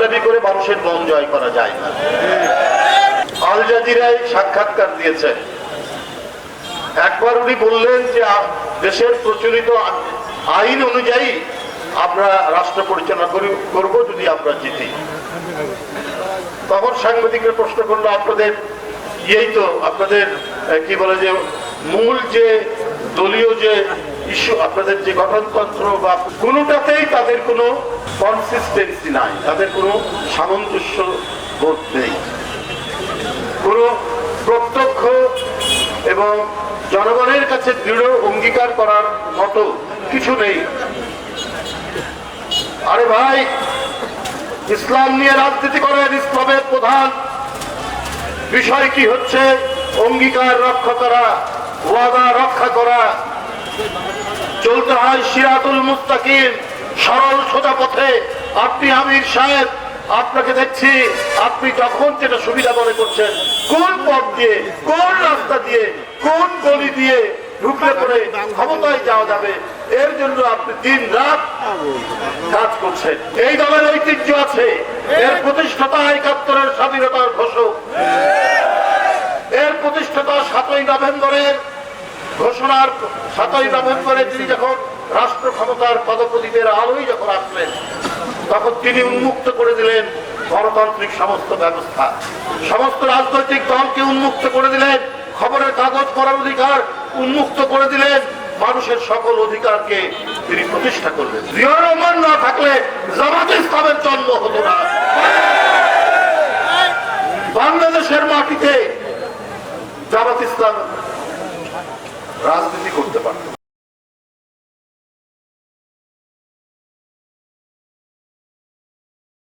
দাবি করে মানুষের মন জয় করা যায় না। আল জাজিরায় সাক্ষাৎকার দিয়েছেন, একবার উনি বললেন যে দেশের প্রচলিত আইন অনুযায়ী আমরা রাষ্ট্র পরিচালনা করব যদি আমরা জিতি। তখন সাংবাদিকরা প্রশ্ন করলো, আপনাদের এই তো আপনাদের কি বলে যে মূল যে দলীয় যে ইস্যু, আপনাদের যে গঠনতন্ত্র বা কোনোটাতেই তাদের কোনো কনসিস্টেন্সি নাই, তাদের কোনো সামঞ্জস্য বোধ নেই, কোনো প্রত্যক্ষ এবং জনগণের কাছে দৃঢ় অঙ্গীকার করার মতো কিছু নেই। আরে ভাই, ইসলাম নিয়ে রাজনীতি করেন, ইসলামের প্রধান বিষয় কি হচ্ছে অঙ্গীকার রক্ষা করা, ওয়াদা রক্ষা করা। চলতে হয় সিরাতুল মুস্তাকিম, সরল সোজা পথে। আপনি আমির সাহেব, আপনাকে দেখছি আপনি যখন যেটা সুবিধা মনে করছেন, কোন পথ দিয়ে, কোন রাস্তা দিয়ে, কোন গলি দিয়ে ঢুকলে পরে ক্ষমতায় যাওয়া যাবে, এর জন্য আপনি দিন রাত কাজ করছেন। এই দলের ঐতিহ্য আছে, এর প্রতিষ্ঠাতা ৭১-এর স্বাধীনতার ঘোষক, এর প্রতিষ্ঠাতা ৭ই নভেম্বরের ঘোষণার ৭ই নভেম্বরে তিনি যখন রাষ্ট্র ক্ষমতার পদপ্রদীপের আলোয় যখন আসলেন, তখন তিনি উন্মুক্ত করে দিলেন গণতান্ত্রিক সমস্ত ব্যবস্থা, সমস্ত রাজনৈতিক দলকে উন্মুক্ত করে দিলেন, খবরের কাগজ পড়ার অধিকার উন্মুক্ত করে দিলেন, মানুষের সকল অধিকারকে তিনি প্রতিষ্ঠা করলেন। জিয়াউর রহমান না থাকলে জামাতে ইসলামের জন্ম হতো না, বাংলাদেশের মাটিতে জামাত ইসলাম রাজনীতি করতে পারত।